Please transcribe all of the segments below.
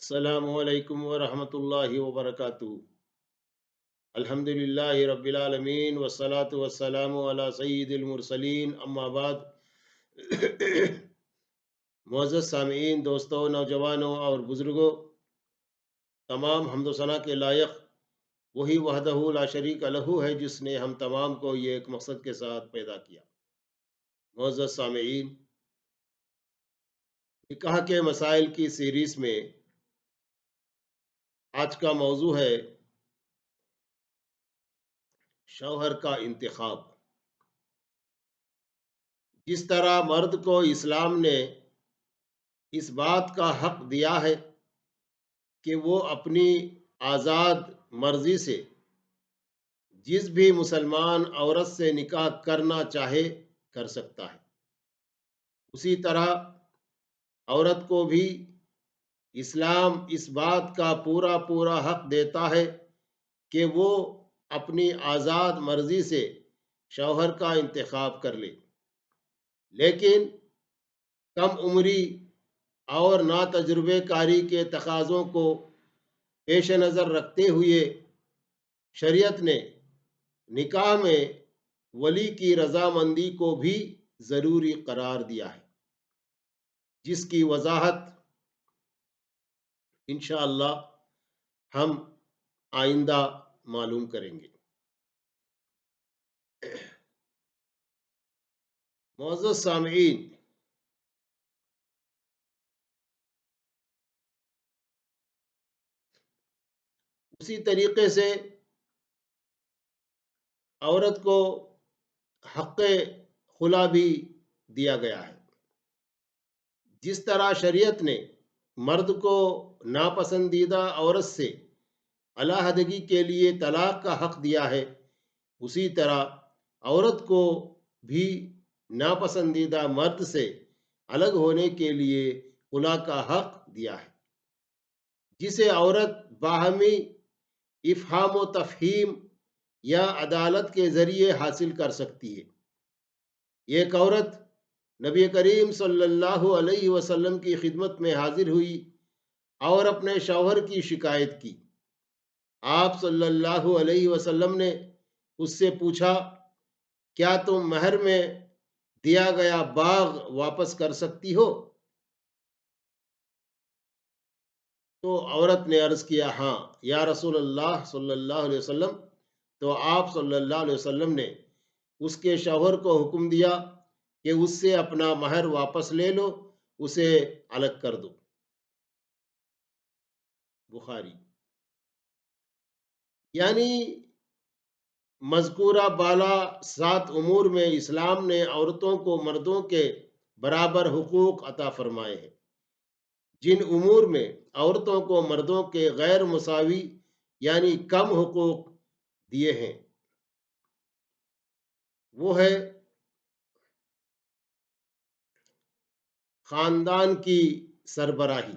السلام علیکم ورحمۃ اللہ وبرکاتہ۔ الحمد للہ رب العالمین والصلاة والسلام علی سید المرسلین، اما بعد۔ معزز سامعین، دوستوں، نوجوانوں اور بزرگوں، تمام حمد و ثنا کے لائق وہی وحدہ لا شریک لہ ہے جس نے ہم تمام کو یہ ایک مقصد کے ساتھ پیدا کیا۔ معزز سامعین، نکاح کے مسائل کی سیریز میں آج کا موضوع ہے شوہر کا انتخاب۔ جس طرح مرد کو اسلام نے اس بات کا حق دیا ہے کہ وہ اپنی آزاد مرضی سے جس بھی مسلمان عورت سے نکاح کرنا چاہے کر سکتا ہے، اسی طرح عورت کو بھی اسلام اس بات کا پورا حق دیتا ہے کہ وہ اپنی آزاد مرضی سے شوہر کا انتخاب کر لے، لیکن کم عمری اور ناتجربے کاری کے تقاضوں کو پیش نظر رکھتے ہوئے شریعت نے نکاح میں ولی کی رضامندی کو بھی ضروری قرار دیا ہے، جس کی وضاحت انشاءاللہ ہم آئندہ معلوم کریں گے۔ معزز سامعین، اسی طریقے سے عورت کو حق خلا بھی دیا گیا ہے۔ جس طرح شریعت نے مرد کو ناپسندیدہ عورت سے علیحدگی کے لیے طلاق کا حق دیا ہے، اسی طرح عورت کو بھی ناپسندیدہ مرد سے الگ ہونے کے لیے خلا کا حق دیا ہے، جسے عورت باہمی افہام و تفہیم یا عدالت کے ذریعے حاصل کر سکتی ہے۔ ایک عورت نبی کریم صلی اللہ علیہ وسلم کی خدمت میں حاضر ہوئی اور اپنے شوہر کی شکایت کی۔ آپ صلی اللہ علیہ وسلم نے اس سے پوچھا، کیا تم مہر میں دیا گیا باغ واپس کر سکتی ہو؟ تو عورت نے عرض کیا، ہاں یا رسول اللہ صلی اللہ علیہ وسلم۔ تو آپ صلی اللہ علیہ وسلم نے اس کے شوہر کو حکم دیا کہ اس سے اپنا مہر واپس لے لو، اسے الگ کر دو۔ بخاری۔ یعنی مذکورہ بالا 7 امور میں اسلام نے عورتوں کو مردوں کے برابر حقوق عطا فرمائے ہیں۔ جن امور میں عورتوں کو مردوں کے غیر مساوی یعنی کم حقوق دیے ہیں، وہ ہے خاندان کی سربراہی،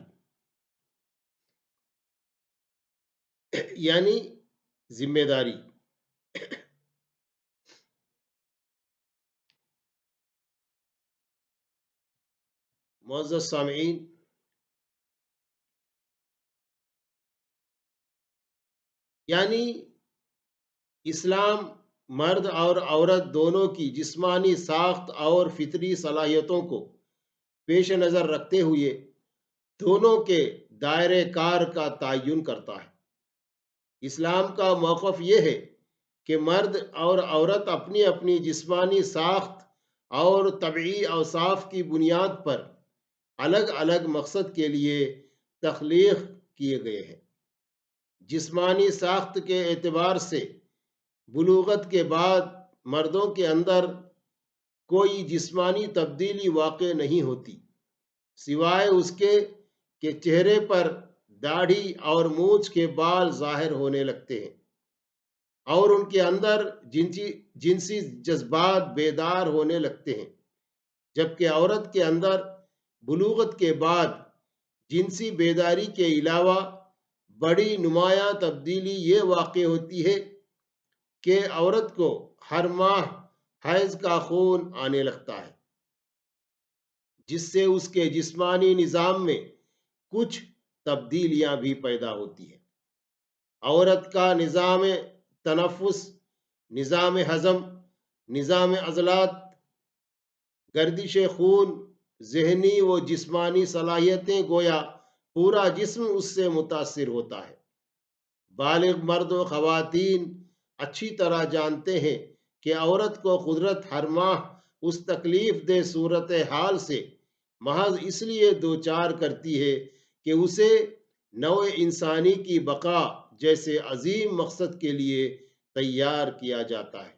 یعنی ذمہ داری، معزز سامعین، یعنی اسلام مرد اور عورت دونوں کی جسمانی ساخت اور فطری صلاحیتوں کو پیش نظر رکھتے ہوئے دونوں کے دائرہ کار کا تعین کرتا ہے۔ اسلام کا موقف یہ ہے کہ مرد اور عورت اپنی اپنی جسمانی ساخت اور طبعی اوصاف کی بنیاد پر الگ الگ مقصد کے لیے تخلیق کیے گئے ہیں۔ جسمانی ساخت کے اعتبار سے بلوغت کے بعد مردوں کے اندر کوئی جسمانی تبدیلی واقع نہیں ہوتی، سوائے اس کے کہ چہرے پر داڑھی اور مونچھ کے بال ظاہر ہونے لگتے ہیں اور ان کے اندر جنسی جذبات بیدار ہونے لگتے ہیں، جبکہ عورت کے اندر بلوغت کے بعد جنسی بیداری کے علاوہ بڑی نمایاں تبدیلی یہ واقع ہوتی ہے کہ عورت کو ہر ماہ حیض کا خون آنے لگتا ہے، جس سے اس کے جسمانی نظام میں کچھ تبدیلیاں بھی پیدا ہوتی ہیں۔ عورت کا نظام تنفس، نظام ہضم، نظام عضلات، گردش خون، ذہنی و جسمانی صلاحیتیں، گویا پورا جسم اس سے متاثر ہوتا ہے۔ بالغ مرد و خواتین اچھی طرح جانتے ہیں کہ عورت کو قدرت ہر ماہ اس تکلیف دہ صورتحال سے محض اس لیے دوچار کرتی ہے کہ اسے نوع انسانی کی بقا جیسے عظیم مقصد کے لیے تیار کیا جاتا ہے۔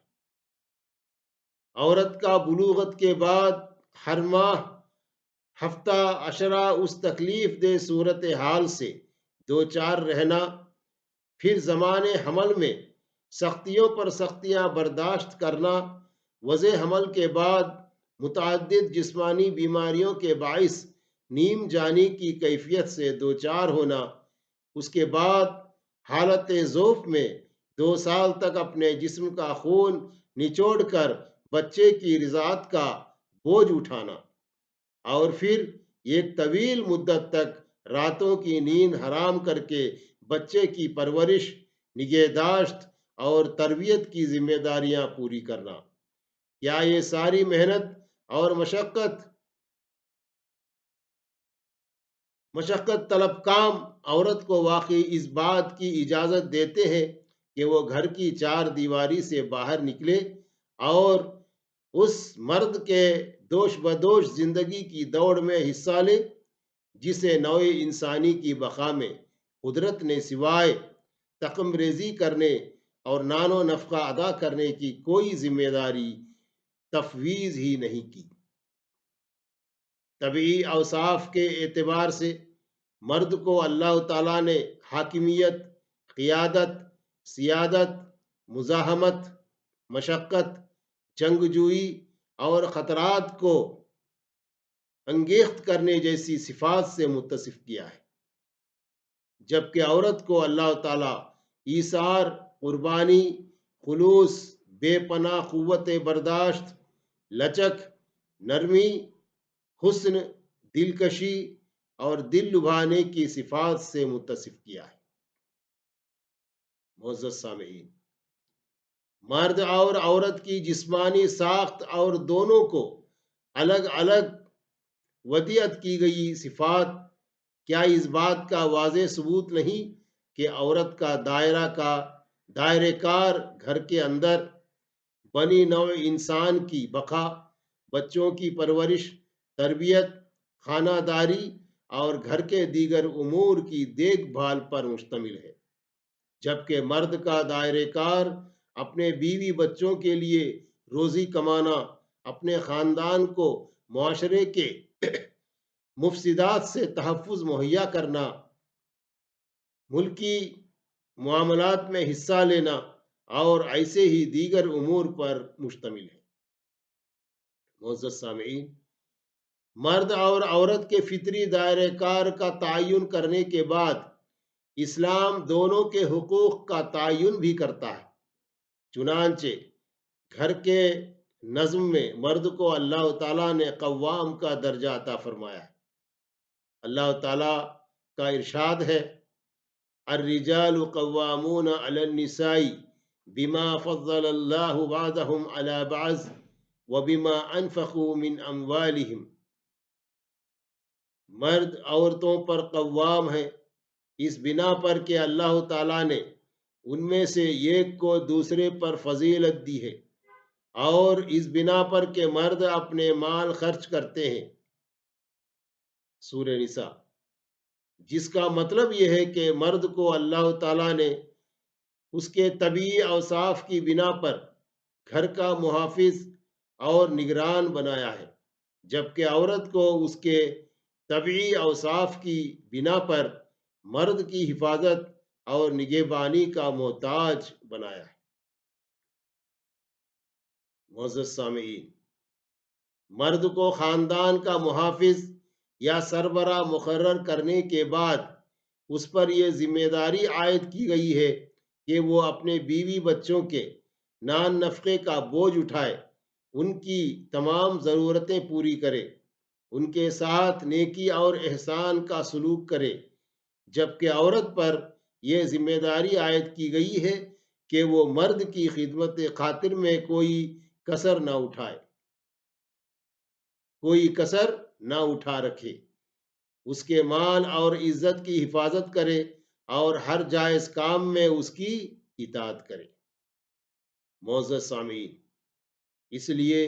عورت کا بلوغت کے بعد ہر ماہ ہفتہ عشرہ اس تکلیف دہ صورتحال سے دوچار رہنا، پھر زمان حمل میں سختیوں پر سختیاں برداشت کرنا، وضع حمل کے بعد متعدد جسمانی بیماریوں کے باعث نیم جانی کی کیفیت سے دوچار ہونا، اس کے بعد حالت ضعف میں 2 سال تک اپنے جسم کا خون نچوڑ کر بچے کی رضاعت کا بوجھ اٹھانا، اور پھر ایک طویل مدت تک راتوں کی نیند حرام کر کے بچے کی پرورش، نگہداشت اور تربیت کی ذمہ داریاں پوری کرنا۔ کیا یہ ساری محنت اور مشقت طلب کام عورت کو واقعی اس بات کی اجازت دیتے ہیں کہ وہ گھر کی چار دیواری سے باہر نکلے اور اس مرد کے دوش بدوش زندگی کی دوڑ میں حصہ لے جسے نوع انسانی کی بقا میں قدرت نے سوائے تخم ریزی کرنے اور نان و نفقہ ادا کرنے کی کوئی ذمہ داری تفویض ہی نہیں کی؟ طبعی اوصاف کے اعتبار سے مرد کو اللہ تعالیٰ نے حاکمیت، قیادت، سیادت، مزاحمت، مشقت، جنگجوئی اور خطرات کو انگیخت کرنے جیسی صفات سے متصف کیا ہے، جبکہ عورت کو اللہ تعالیٰ ایثار، قربانی، خلوص، بے پناہ قوت برداشت، لچک، نرمی، حسن، دلکشی اور دل لبھانے کی صفات سے متصف کیا ہے۔ معزز سامعین، مرد اور عورت کی جسمانی ساخت اور دونوں کو الگ الگ ودیعت کی گئی صفات کیا اس بات کا واضح ثبوت نہیں کہ عورت کا دائرہ کار گھر کے اندر بنی نوع انسان کی بقا، بچوں کی پرورش، تربیت، خانہ داری اور گھر کے دیگر امور کی دیکھ بھال پر مشتمل ہے، جبکہ مرد کا دائرہ کار اپنے بیوی بچوں کے لیے روزی کمانا، اپنے خاندان کو معاشرے کے مفسدات سے تحفظ مہیا کرنا، ملکی معاملات میں حصہ لینا اور ایسے ہی دیگر امور پر مشتمل ہے۔ معزز سامعین، مرد اور عورت کے فطری دائرہ کار کا تعین کرنے کے بعد اسلام دونوں کے حقوق کا تعین بھی کرتا ہے۔ چنانچہ گھر کے نظم میں مرد کو اللہ تعالیٰ نے قوام کا درجہ عطا فرمایا ہے۔ اللہ تعالیٰ کا ارشاد ہے، الرجال قوامون علی النساء بما فضل اللہ بعضهم علی بعض وبما انفقوا من اموالهم۔ مرد عورتوں پر قوام ہے اس بنا پر کہ اللہ تعالیٰ نے ان میں سے ایک کو دوسرے پر فضیلت دی ہے، اور اس بنا پر کہ مرد اپنے مال خرچ کرتے ہیں، سورہ نساء، جس کا مطلب یہ ہے کہ مرد کو اللہ تعالیٰ نے اس کے طبعی اوصاف کی بنا پر گھر کا محافظ اور نگران بنایا ہے، جبکہ عورت کو اس کے طبعی اوصاف کی بنا پر مرد کی حفاظت اور نگہبانی کا محتاج بنایا ہے۔ معزز سامعین، مرد کو خاندان کا محافظ یا سربراہ مقرر کرنے کے بعد اس پر یہ ذمہ داری عائد کی گئی ہے کہ وہ اپنے بیوی بچوں کے نان نفقے کا بوجھ اٹھائے، ان کی تمام ضرورتیں پوری کرے، ان کے ساتھ نیکی اور احسان کا سلوک کرے، جبکہ عورت پر یہ ذمہ داری عائد کی گئی ہے کہ وہ مرد کی خدمت خاطر میں کوئی کسر نہ اٹھا رکھے، اس کے مال اور عزت کی حفاظت کرے اور ہر جائز کام میں اس کی اطاعت کرے۔ معزز سامعین، اس لیے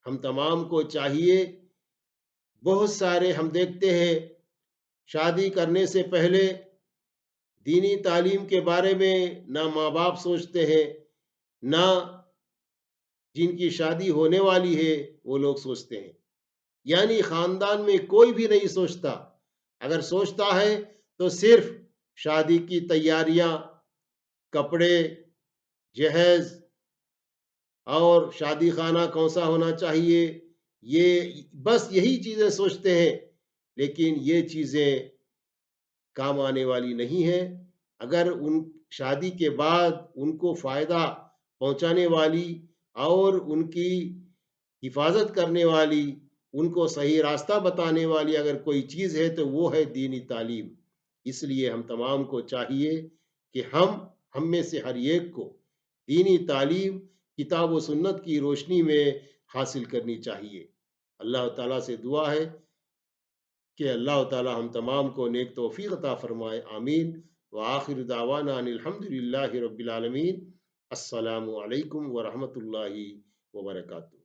ہم تمام کو چاہیے، بہت سارے ہم دیکھتے ہیں شادی کرنے سے پہلے دینی تعلیم کے بارے میں نہ ماں باپ سوچتے ہیں، نہ جن کی شادی ہونے والی ہے وہ لوگ سوچتے ہیں، یعنی خاندان میں کوئی بھی نہیں سوچتا، اگر سوچتا ہے تو صرف شادی کی تیاریاں، کپڑے، جہیز اور شادی خانہ کون سا ہونا چاہیے، یہ بس یہی چیزیں سوچتے ہیں، لیکن یہ چیزیں کام آنے والی نہیں ہے۔ اگر ان شادی کے بعد ان کو فائدہ پہنچانے والی اور ان کی حفاظت کرنے والی، ان کو صحیح راستہ بتانے والی اگر کوئی چیز ہے تو وہ ہے دینی تعلیم۔ اس لیے ہم تمام کو چاہیے کہ ہم میں سے ہر ایک کو دینی تعلیم کتاب و سنت کی روشنی میں حاصل کرنی چاہیے۔ اللہ تعالیٰ سے دعا ہے کہ اللہ تعالی ہم تمام کو نیک توفیق عطا فرمائے، آمین۔ وآخر دعوانا ان الحمد للہ رب العالمین۔ السلام علیکم ورحمۃ اللہ وبرکاتہ۔